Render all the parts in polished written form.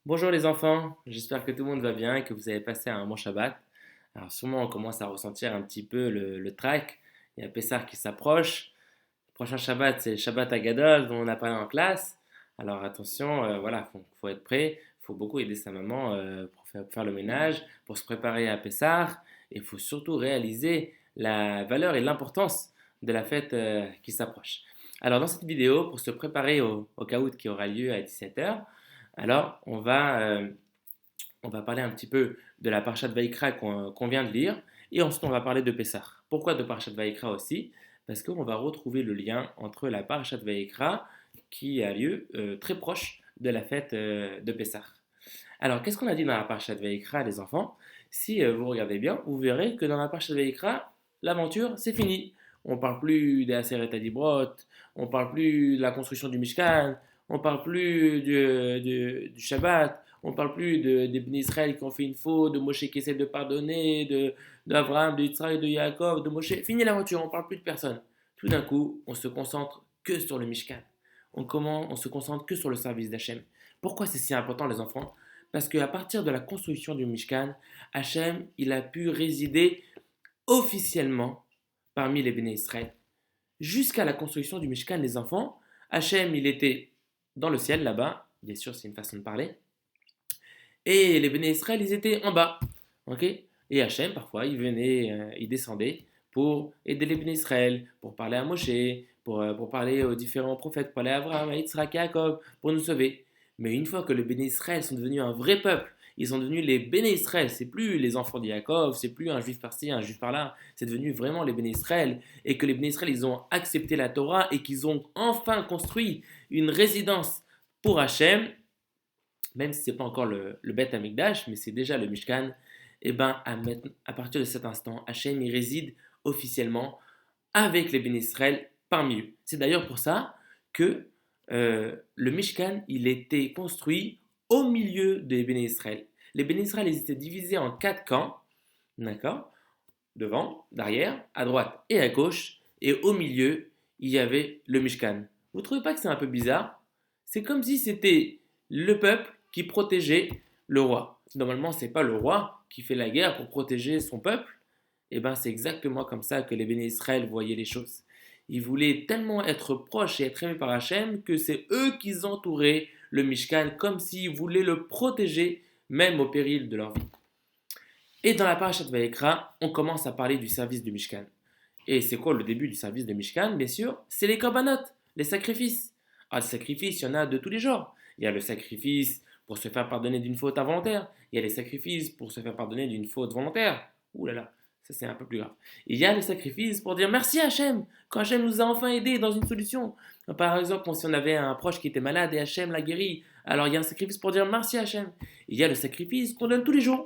Bonjour les enfants, j'espère que tout le monde va bien et que vous avez passé un bon Shabbat. Alors sûrement on commence à ressentir un petit peu le trac. Il y a Pessah qui s'approche. Le prochain Shabbat c'est le Shabbat Agadol dont on a parlé en classe. Alors attention, voilà, faut être prêt. Il faut beaucoup aider sa maman pour faire le ménage, pour se préparer à Pessah. Et il faut surtout réaliser la valeur et l'importance de la fête qui s'approche. Alors dans cette vidéo, pour se préparer au Kahoot qui aura lieu à 17h, alors, on va parler un petit peu de la Parashat Vaïkra qu'on vient de lire, et ensuite on va parler de Pessah. Pourquoi de Parashat Vaïkra aussi? Parce qu'on va retrouver le lien entre la Parashat Vaïkra qui a lieu très proche de la fête de Pessah. Alors, qu'est-ce qu'on a dit dans la Parashat Vaïkra, les enfants? Si vous regardez bien, vous verrez que dans la Parashat Vaïkra, l'aventure, c'est fini. On ne parle plus des Aseret Adibrot, on ne parle plus de la construction du Mishkan, on ne parle plus du Shabbat, on ne parle plus des Bnei Israël qui ont fait une faute, de Moshe qui essaie de pardonner, d'Abraham, de Yitzhak, de Yaakov, de Moshe. Fini l'aventure, on ne parle plus de personne. Tout d'un coup, on se concentre que sur le Mishkan. On se concentre que sur le service d'Hachem. Pourquoi c'est si important, les enfants? Parce qu'à partir de la construction du Mishkan, Hachem, il a pu résider officiellement parmi les Béné Israël. Jusqu'à la construction du Mishkan, les enfants, Hachem, il était dans le ciel là-bas, bien sûr, c'est une façon de parler, et les Béné Israël, ils étaient en bas. Ok. Et Hachem, parfois, il venait, il descendait pour aider les Béné Israël, pour parler à Moshe, pour parler aux différents prophètes, pour parler à Abraham, à Yitzhak, à Jacob, pour nous sauver. Mais une fois que les Béné Israël sont devenus un vrai peuple, ils sont devenus les Béné Israël, c'est plus les enfants de Jacob, c'est plus un juif par-ci, un juif par-là, c'est devenu vraiment les Béné Israël. Et que les Béné Israël, ils ont accepté la Torah et qu'ils ont enfin construit une résidence pour Hachem, même si ce n'est pas encore le Beth Amikdash, mais c'est déjà le Mishkan, et ben à partir de cet instant, Hachem y réside officiellement avec les Béné Israël parmi eux. C'est d'ailleurs pour ça que le Mishkan, il était construit au milieu des Béné Israël. Les Béné Israël, ils étaient divisés en quatre camps, d'accord? Devant, derrière, à droite et à gauche, et au milieu, il y avait le Mishkan. Vous ne trouvez pas que c'est un peu bizarre? C'est comme si c'était le peuple qui protégeait le roi. Normalement, ce n'est pas le roi qui fait la guerre pour protéger son peuple. Et bien, c'est exactement comme ça que les Béné Israël voyaient les choses. Ils voulaient tellement être proches et être aimés par Hachem que c'est eux qui entouraient le Mishkan comme s'ils voulaient le protéger, même au péril de leur vie. Et dans la parashat Vayikra, on commence à parler du service du Mishkan. Et c'est quoi le début du service de Mishkan? Bien sûr, c'est les korbanot, les sacrifices. Ah, les sacrifices, il y en a de tous les genres. Il y a le sacrifice pour se faire pardonner d'une faute involontaire. Il y a les sacrifices pour se faire pardonner d'une faute volontaire. Ouh là là, ça c'est un peu plus grave. Il y a les sacrifices pour dire merci à Hachem, quand Hachem nous a enfin aidés dans une solution. Par exemple, si on avait un proche qui était malade et Hachem l'a guéri, alors il y a un sacrifice pour dire merci à Hachem. Il y a le sacrifice qu'on donne tous les jours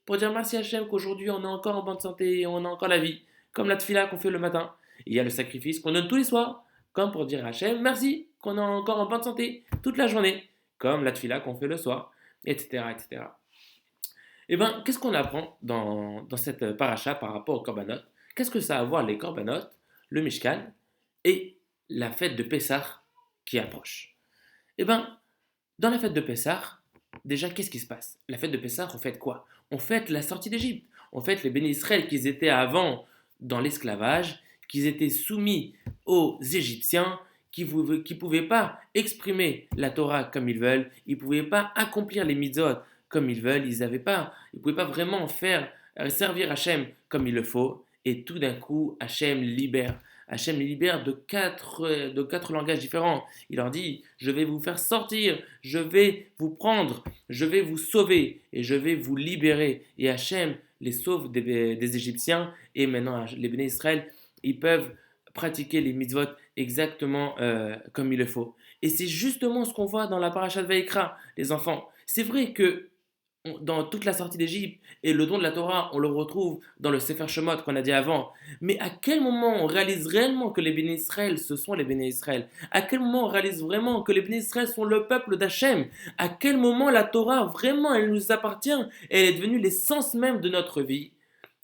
pour dire merci à Hachem qu'aujourd'hui on est encore en bonne santé et on a encore la vie, comme la tfila qu'on fait le matin. Il y a le sacrifice qu'on donne tous les soirs, comme pour dire à Hachem merci qu'on est encore en bonne santé toute la journée, comme la tfila qu'on fait le soir, etc. etc. Et bien, qu'est-ce qu'on apprend dans cette paracha par rapport aux korbanot? Qu'est-ce que ça a à voir les korbanot, le Mishkan et la fête de Pessah qui approche? Eh bien, dans la fête de Pessah, déjà, qu'est-ce qui se passe? La fête de Pessah, on fête quoi? On fête la sortie d'Égypte. On fête les bénis Israël qui étaient avant dans l'esclavage, qui étaient soumis aux Égyptiens, qui ne pouvaient pas exprimer la Torah comme ils veulent, ils ne pouvaient pas accomplir les mitzvot comme ils veulent, ils ne pouvaient pas vraiment faire servir Hachem comme il le faut. Et tout d'un coup, Hachem libère. Hachem les libère de quatre langages différents. Il leur dit, je vais vous faire sortir, je vais vous prendre, je vais vous sauver et je vais vous libérer. Et Hachem les sauve des Égyptiens et maintenant les béné Israël, ils peuvent pratiquer les mitzvot exactement comme il le faut. Et c'est justement ce qu'on voit dans la paracha de Vaïkra, les enfants. C'est vrai que dans toute la sortie d'Égypte et le don de la Torah, on le retrouve dans le Sefer Shemot qu'on a dit avant. Mais à quel moment on réalise réellement que les béné Israël, ce sont les béné Israël? À quel moment on réalise vraiment que les béné Israël sont le peuple d'Hachem? À quel moment la Torah, vraiment, elle nous appartient et elle est devenue l'essence même de notre vie?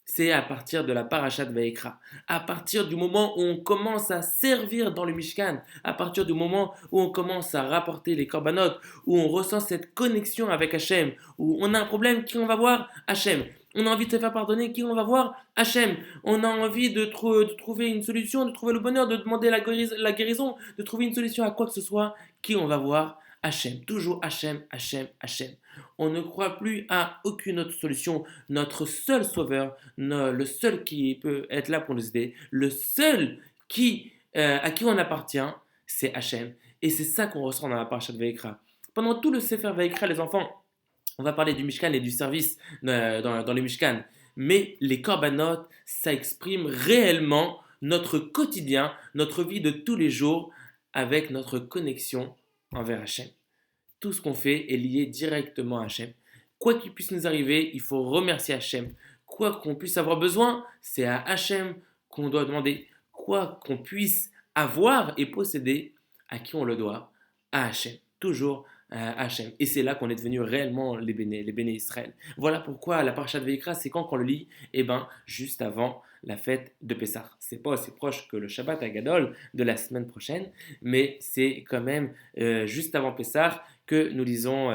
C'est à partir de la parashat Vaïkra, à partir du moment où on commence à servir dans le Mishkan, à partir du moment où on commence à rapporter les korbanot, où on ressent cette connexion avec Hachem, où on a un problème, qui on va voir Hachem. On a envie de se faire pardonner, qui on va voir Hachem. On a envie de trouver une solution, de trouver le bonheur, de demander la guérison, de trouver une solution à quoi que ce soit, qui on va voir Hachem. Toujours Hachem, Hachem, Hachem. On ne croit plus à aucune autre solution. Notre seul sauveur, le seul qui peut être là pour nous aider, le seul à qui on appartient, c'est Hachem. Et c'est ça qu'on ressent dans la parashat Vaïkra. Pendant tout le Sefer Vaïkra, les enfants, on va parler du Mishkan et du service dans le Mishkan. Mais les korbanot, ça exprime réellement notre quotidien, notre vie de tous les jours avec notre connexion envers Hachem. Tout ce qu'on fait est lié directement à Hachem. Quoi qu'il puisse nous arriver, il faut remercier Hachem. Quoi qu'on puisse avoir besoin, c'est à Hachem qu'on doit demander. Quoi qu'on puisse avoir et posséder, à qui on le doit? À Hachem. Toujours à Hachem. Et c'est là qu'on est devenu réellement les béné Israël. Voilà pourquoi la parashat Veikra, c'est quand qu'on le lit? Eh bien, juste avant la fête de Pessah. C'est pas aussi proche que le Shabbat Agadol de la semaine prochaine, mais c'est quand même juste avant Pessah que nous lisons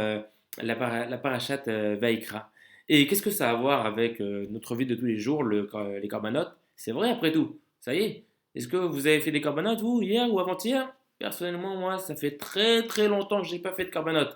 la parashat Vaikra. Et qu'est-ce que ça a à voir avec notre vie de tous les jours, les korbanot? C'est vrai après tout, ça y est. Est-ce que vous avez fait des korbanot, vous, hier ou avant-hier? Personnellement, moi, ça fait très très longtemps que je n'ai pas fait de korbanot.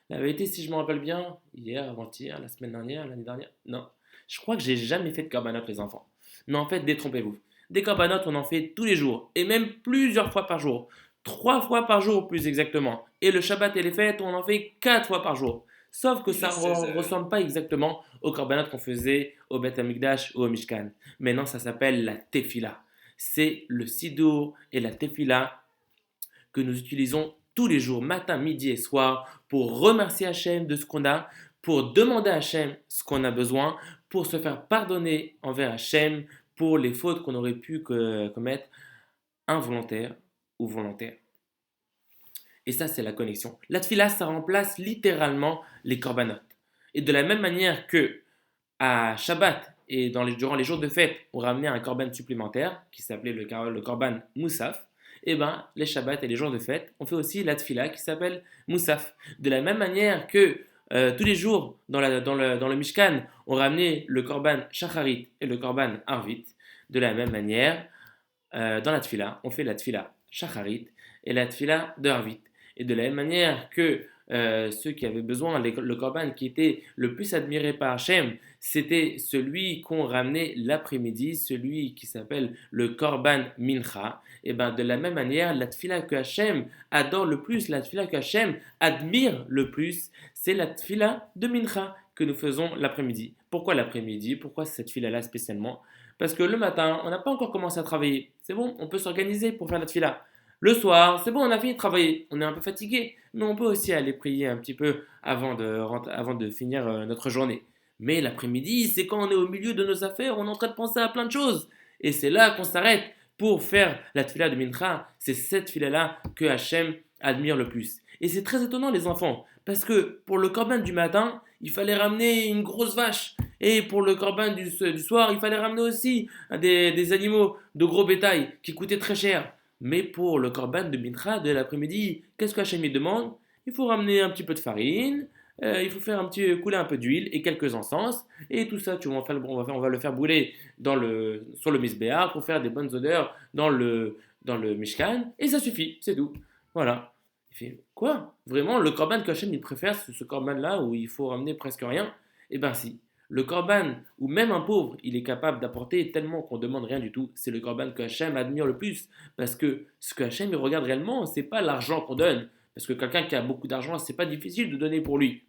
La vérité, si je me rappelle bien, hier, avant-hier, la semaine dernière, l'année dernière, non. Je crois que j'ai jamais fait de korbanot, les enfants. Mais en fait, détrompez-vous. Des korbanot, on en fait tous les jours, et même plusieurs fois par jour. 3 fois par jour, plus exactement. Et le Shabbat et les fêtes, on en fait 4 fois par jour. Sauf que ça ne ressemble pas exactement au korbanot qu'on faisait au Beth Amikdash ou au Mishkan. Maintenant, ça s'appelle la tefila. C'est le sidour et la tefila que nous utilisons tous les jours, matin, midi et soir, pour remercier Hachem de ce qu'on a, pour demander à Hachem ce qu'on a besoin, pour se faire pardonner envers Hachem pour les fautes qu'on aurait pu commettre involontaires ou volontaires. Et ça, c'est la connexion. La tefila, ça remplace littéralement les korbanot. Et de la même manière que à Shabbat et durant les jours de fête, on ramenait un korban supplémentaire qui s'appelait le korban Moussaf, et ben les Shabbats et les jours de fête, on fait aussi la tefila qui s'appelle Moussaf. De la même manière que tous les jours dans le Mishkan, on ramenait le korban Shacharit et le korban Arvit. De la même manière, dans la tefila, on fait la tefila Shacharit et la tefila de Arvit. Et de la même manière que ceux qui avaient besoin, le korban qui était le plus admiré par Hachem, c'était celui qu'on ramenait l'après-midi, celui qui s'appelle le korban mincha. Et bien de la même manière, la tefila que Hachem adore le plus, la tefila que Hachem admire le plus, c'est la tefila de mincha que nous faisons l'après-midi. Pourquoi l'après-midi? Pourquoi cette tefila-là spécialement? Parce que le matin, on n'a pas encore commencé à travailler. C'est bon, on peut s'organiser pour faire la tefila. Le soir, c'est bon, on a fini de travailler, on est un peu fatigué, mais on peut aussi aller prier un petit peu avant de finir notre journée. Mais l'après-midi, c'est quand on est au milieu de nos affaires, on est en train de penser à plein de choses. Et c'est là qu'on s'arrête pour faire la tefila de Mincha. C'est cette tefila-là que Hachem admire le plus. Et c'est très étonnant, les enfants, parce que pour le korban du matin, il fallait ramener une grosse vache. Et pour le korban du soir, il fallait ramener aussi des animaux de gros bétail qui coûtaient très cher. Mais pour le korban de Mincha de l'après-midi, qu'est-ce qu'Hachem demande? Il faut ramener un petit peu de farine, il faut faire couler un peu d'huile et quelques encens. Et tout ça, on va le faire brûler sur le misbéar pour faire des bonnes odeurs dans le Mishkan. Et ça suffit, c'est tout. Voilà. Il fait, quoi? Vraiment, le korban qu'Hachem préfère, ce korban-là où il faut ramener presque rien? Eh bien si. Le korban, où même un pauvre, il est capable d'apporter tellement qu'on ne demande rien du tout, c'est le korban que Hachem admire le plus. Parce que ce que Hachem il regarde réellement, c'est pas l'argent qu'on donne. Parce que quelqu'un qui a beaucoup d'argent, c'est pas difficile de donner pour lui.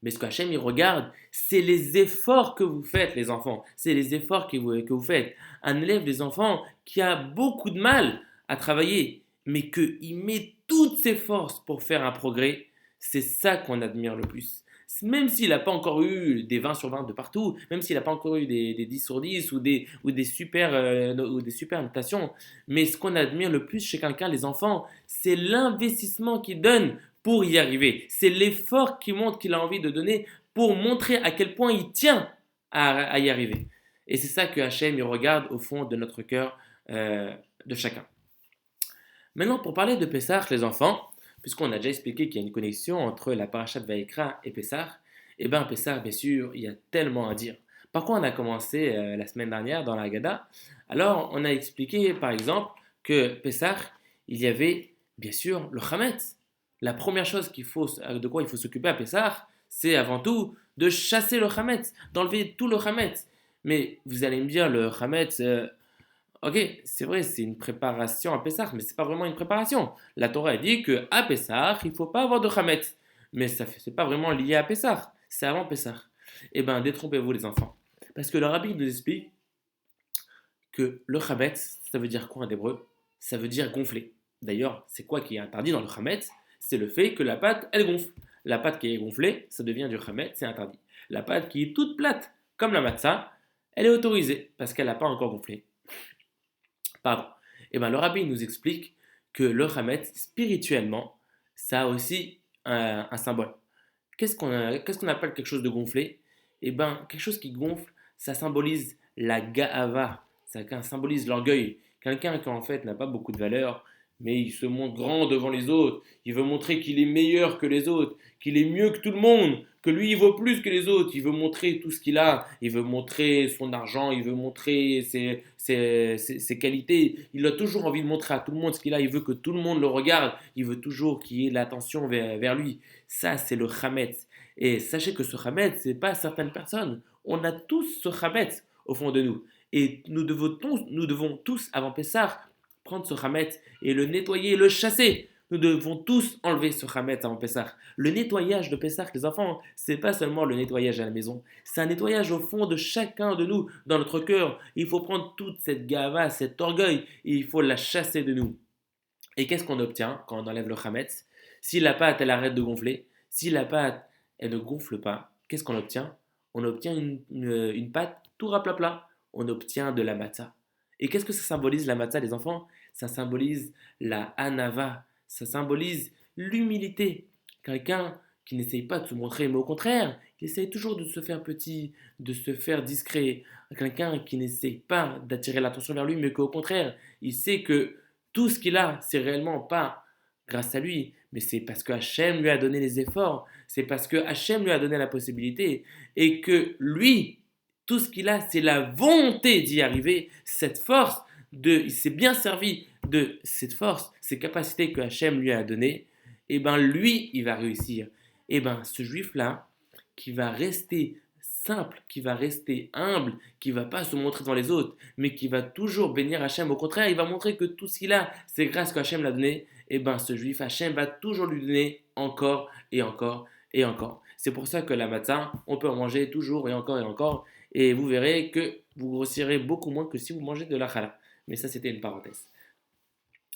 Mais ce que Hachem il regarde, c'est les efforts que vous faites, les enfants. C'est les efforts que vous faites. Un élève, les enfants, qui a beaucoup de mal à travailler, mais qu'il met toutes ses forces pour faire un progrès, c'est ça qu'on admire le plus. Même s'il n'a pas encore eu des 20 sur 20 de partout, même s'il n'a pas encore eu des 10 sur 10 ou des super notations, mais ce qu'on admire le plus chez quelqu'un, les enfants, c'est l'investissement qu'il donne pour y arriver. C'est l'effort qu'il montre qu'il a envie de donner pour montrer à quel point il tient à y arriver. Et c'est ça que Hachem il regarde au fond de notre cœur de chacun. Maintenant, pour parler de Pessah, les enfants, puisqu'on a déjà expliqué qu'il y a une connexion entre la parashat Vaïkra et Pessah, et bien Pessah, bien sûr, il y a tellement à dire. Par quoi on a commencé la semaine dernière dans la Haggadah? Alors, on a expliqué, par exemple, que Pessah, il y avait, bien sûr, le Chametz. La première chose de quoi il faut s'occuper à Pessah, c'est avant tout de chasser le Chametz, d'enlever tout le Chametz. Mais vous allez me dire, le Chametz, ok, c'est vrai, c'est une préparation à Pessah, mais c'est pas vraiment une préparation. La Torah dit que à Pessah, il faut pas avoir de Chametz. Mais ça c'est pas vraiment lié à Pessah, c'est avant Pessah. Eh bien, détrompez-vous les enfants. Parce que le rabbi nous explique que le Chametz, ça veut dire quoi en hébreu? Ça veut dire gonfler. D'ailleurs, c'est quoi qui est interdit dans le Chametz? C'est le fait que la pâte, elle gonfle. La pâte qui est gonflée, ça devient du Chametz, c'est interdit. La pâte qui est toute plate, comme la matzah, elle est autorisée parce qu'elle n'a pas encore gonflé. Pardon. Et bien, le rabbi nous explique que le Hametz, spirituellement, ça a aussi un symbole. Qu'est-ce qu'on appelle quelque chose de gonflé? Et bien, quelque chose qui gonfle, ça symbolise la ga'ava, ça symbolise l'orgueil. Quelqu'un qui en fait n'a pas beaucoup de valeur, mais il se montre grand devant les autres. Il veut montrer qu'il est meilleur que les autres, qu'il est mieux que tout le monde, que lui il vaut plus que les autres. Il veut montrer tout ce qu'il a. Il veut montrer son argent, il veut montrer ses qualités. Il a toujours envie de montrer à tout le monde ce qu'il a. Il veut que tout le monde le regarde. Il veut toujours qu'il y ait l'attention vers lui. Ça, c'est le Hametz. Et sachez que ce Hametz, ce n'est pas certaines personnes. On a tous ce Hametz au fond de nous. Et nous devons tous, avant Pessah, prendre ce Hametz et le nettoyer, le chasser. Nous devons tous enlever ce Hametz avant Pessah. Le nettoyage de Pessah, les enfants, c'est pas seulement le nettoyage à la maison, c'est un nettoyage au fond de chacun de nous, dans notre cœur. Il faut prendre toute cette gava, cet orgueil, et il faut la chasser de nous. Et qu'est-ce qu'on obtient quand on enlève le Hametz? Si la pâte, elle arrête de gonfler, si la pâte, elle ne gonfle pas, qu'est-ce qu'on obtient? On obtient une pâte tout raplapla. On obtient de la matzah. Et qu'est-ce que ça symbolise la matzah, les enfants? Ça symbolise la hanava, ça symbolise l'humilité. Quelqu'un qui n'essaye pas de se montrer, mais au contraire, qui essaye toujours de se faire petit, de se faire discret. Quelqu'un qui n'essaye pas d'attirer l'attention vers lui, mais qu'au contraire, il sait que tout ce qu'il a, c'est réellement pas grâce à lui, mais c'est parce que Hachem lui a donné les efforts, c'est parce que Hachem lui a donné la possibilité, et que lui, tout ce qu'il a, c'est la volonté d'y arriver, cette force, il s'est bien servi de cette force, ces capacités que Hachem lui a données, et bien lui, il va réussir. Et bien ce juif-là, qui va rester simple, qui va rester humble, qui va pas se montrer devant les autres, mais qui va toujours bénir Hachem. Au contraire, il va montrer que tout ce qu'il a, c'est grâce qu'Hachem l'a donné. Et bien ce juif, Hachem va toujours lui donner encore et encore et encore. C'est pour ça que la matzah, on peut en manger toujours et encore et encore. Et vous verrez que vous grossirez beaucoup moins que si vous mangez de la challah. Mais ça, c'était une parenthèse.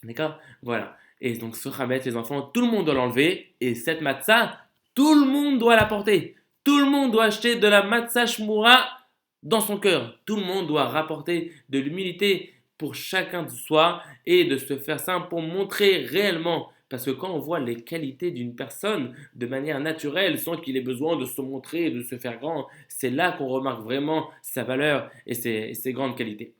D'accord? Voilà. Et donc, ce Hametz, les enfants, tout le monde doit l'enlever. Et cette matzah, tout le monde doit la porter. Tout le monde doit acheter de la matzah shmura dans son cœur. Tout le monde doit rapporter de l'humilité pour chacun de soi et de se faire simple pour montrer réellement. Parce que quand on voit les qualités d'une personne de manière naturelle, sans qu'il ait besoin de se montrer et de se faire grand, c'est là qu'on remarque vraiment sa valeur et ses grandes qualités.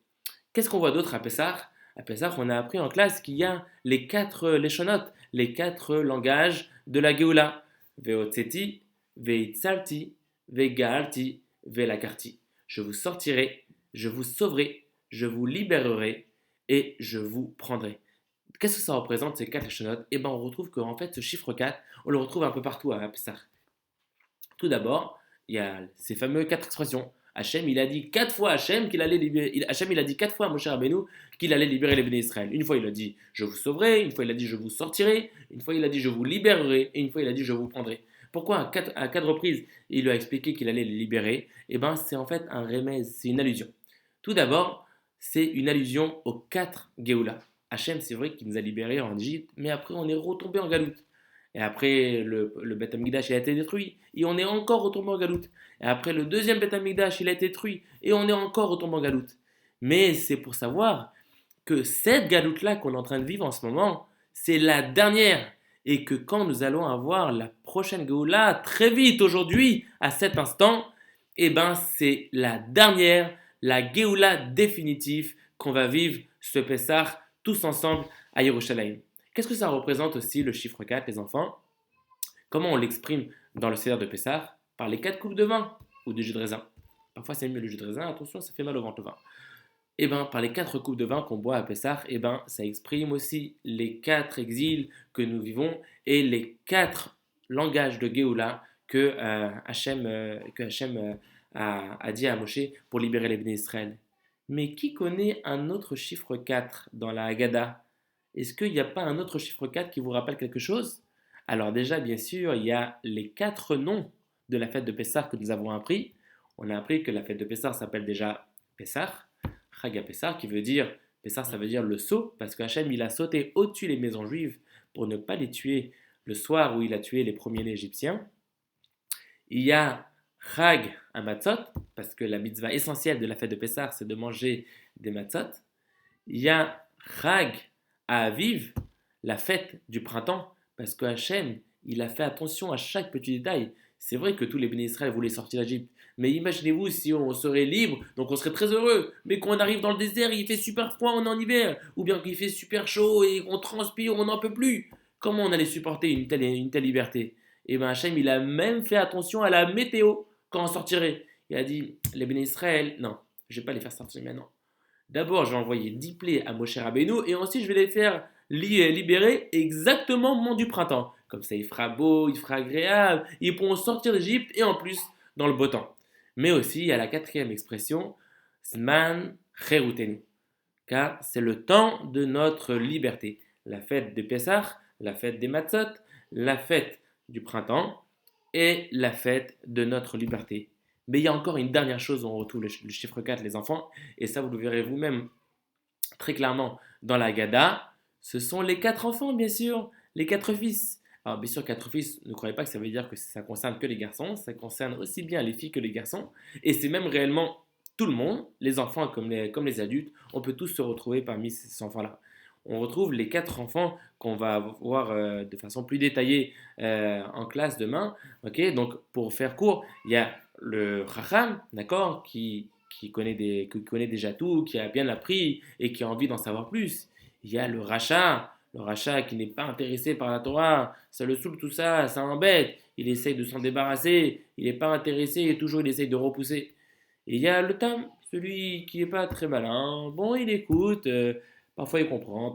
Qu'est-ce qu'on voit d'autre à Pessah? À Pessah, on a appris en classe qu'il y a les 4 leshonotes, les 4 langages de la Géoula. Veotseti, Veitzalti, Vegalti, Velakarti. Je vous sortirai, je vous sauverai, je vous libérerai et je vous prendrai. Qu'est-ce que ça représente ces 4 leshonotes? Eh bien, on retrouve qu'en fait, ce chiffre 4, on le retrouve un peu partout à Pessah. Tout d'abord, il y a ces fameux 4 expressions. Hachem, il a dit 4 fois Hachem qu'il allait libérer. Hachem, il a dit 4 fois à Moshe Rabbeinu qu'il allait libérer les bénis Israël. Une fois, il a dit je vous sauverai. Une fois, il a dit je vous sortirai. Une fois, il a dit je vous libérerai. Et une fois, il a dit je vous prendrai. Pourquoi à 4 reprises, il lui a expliqué qu'il allait les libérer? Eh bien, c'est en fait un remèze, c'est une allusion. Tout d'abord, c'est une allusion aux 4 Géoula. Hachem, c'est vrai qu'il nous a libérés en Égypte, mais après, on est retombé en Galoute. Et après, le Beth Amikdash il a été détruit. Et on est encore retombé en galoute. Et après, le deuxième Beth Amikdash il a été détruit. Et on est encore retombé en galoute. Mais c'est pour savoir que cette galoute-là qu'on est en train de vivre en ce moment, c'est la dernière. Et que quand nous allons avoir la prochaine Géoula, très vite aujourd'hui, à cet instant, eh ben c'est la dernière la Géoula définitive qu'on va vivre ce Pessah tous ensemble à Yerushalayim. Qu'est-ce que ça représente aussi le chiffre 4, les enfants? Comment on l'exprime dans le Seder de Pessah? Par les 4 coupes de vin ou de jus de raisin. Parfois c'est mieux le jus de raisin, attention, ça fait mal au ventre le vin. Et bien, par les 4 coupes de vin qu'on boit à Pessah, et ben, ça exprime aussi les 4 exils que nous vivons et les 4 langages de Géoula que Hachem a dit à Moshe pour libérer les bénis Israël. Mais qui connaît un autre chiffre 4 dans la Haggadah? Est-ce qu'il n'y a pas un autre chiffre 4 qui vous rappelle quelque chose? Alors déjà, bien sûr, il y a les 4 noms de la fête de Pessah que nous avons appris. On a appris que la fête de Pessah s'appelle déjà Pessah, Chag Pessah, qui veut dire, Pessah ça veut dire le saut, parce qu'Hachem il a sauté au-dessus des maisons juives pour ne pas les tuer le soir où il a tué les premiers-nés égyptiens. Il y a Chag à Matzot, parce que la mitzvah essentielle de la fête de Pessah, c'est de manger des matzot. Il y a Chag à Aviv, la fête du printemps, parce que Hachem, il a fait attention à chaque petit détail. C'est vrai que tous les bénis Israël voulaient sortir d'Égypte, mais imaginez-vous si on serait libre, donc on serait très heureux, mais quand on arrive dans le désert, il fait super froid, on est en hiver, ou bien qu'il fait super chaud et qu'on transpire, on n'en peut plus. Comment on allait supporter une telle liberté? Et bien Hachem, il a même fait attention à la météo quand on sortirait. Il a dit, les bénis Israël, non, je ne vais pas les faire sortir maintenant. D'abord, je vais envoyer 10 plaies à Moshe Rabbeinu et ensuite je vais les faire libérer exactement au moment du printemps. Comme ça, il fera beau, il fera agréable, ils pourront sortir d'Égypte et en plus dans le beau temps. Mais aussi, il y a la quatrième expression, Zman Cherutenu, car c'est le temps de notre liberté. La fête de Pessah, la fête des Matzot, la fête du printemps et la fête de notre liberté. Mais il y a encore une dernière chose où on retrouve le chiffre 4, les enfants, et ça vous le verrez vous-même très clairement dans la Gada. Ce sont les 4 enfants, bien sûr, les 4 fils. Alors bien sûr, 4 fils, ne croyez pas que ça veut dire que ça concerne que les garçons, ça concerne aussi bien les filles que les garçons, et c'est même réellement tout le monde, les enfants comme les adultes, on peut tous se retrouver parmi ces enfants-là. On retrouve les 4 enfants qu'on va voir de façon plus détaillée en classe demain. Ok, donc pour faire court, il y a le Chacham, d'accord, qui connaît déjà tout, qui a bien appris et qui a envie d'en savoir plus. Il y a le Racha qui n'est pas intéressé par la Torah, ça le saoule tout ça, ça l'embête, il essaye de s'en débarrasser, il n'est pas intéressé et toujours il essaye de repousser. Et il y a le Tam, celui qui n'est pas très malin, bon il écoute, parfois il comprend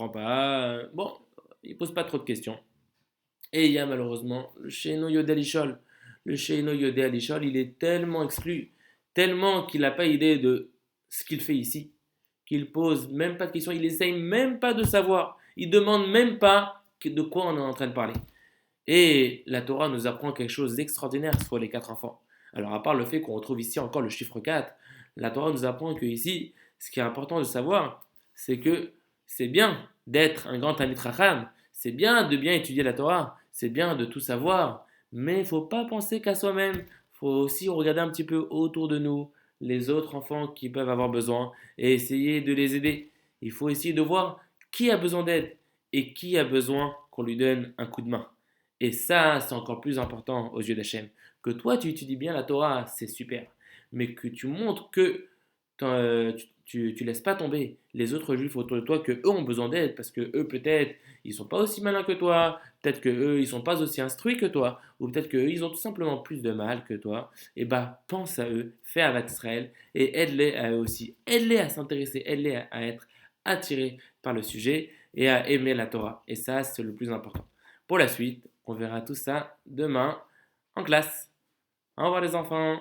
pas, bon, il pose pas trop de questions. Et il y a malheureusement le Sheino Yodel Ishol. Le Sheino Yodel Ishol, il est tellement exclu, tellement qu'il n'a pas idée de ce qu'il fait ici, qu'il pose même pas de questions, il essaye même pas de savoir, il demande même pas de quoi on est en train de parler. Et la Torah nous apprend quelque chose d'extraordinaire sur les 4 enfants. Alors à part le fait qu'on retrouve ici encore le chiffre 4, la Torah nous apprend que ici, ce qui est important de savoir, c'est que c'est bien d'être un grand Talmid Chacham, c'est bien de bien étudier la Torah, c'est bien de tout savoir, mais il ne faut pas penser qu'à soi-même, il faut aussi regarder un petit peu autour de nous, les autres enfants qui peuvent avoir besoin, et essayer de les aider. Il faut essayer de voir qui a besoin d'aide et qui a besoin qu'on lui donne un coup de main. Et ça, c'est encore plus important aux yeux d'Hachem. Que toi, tu étudies bien la Torah, c'est super. Mais que tu montres que tu laisses pas tomber les autres juifs autour de toi, que eux ont besoin d'aide, parce que eux, peut-être, ils sont pas aussi malins que toi, peut-être que eux, ils sont pas aussi instruits que toi, ou peut-être que eux, ils ont tout simplement plus de mal que toi. Et bah, pense à eux, fais avec Israël, et aide-les à eux aussi. Aide-les à s'intéresser, aide-les à être attirés par le sujet et à aimer la Torah. Et ça, c'est le plus important. Pour la suite, on verra tout ça demain en classe. Au revoir les enfants.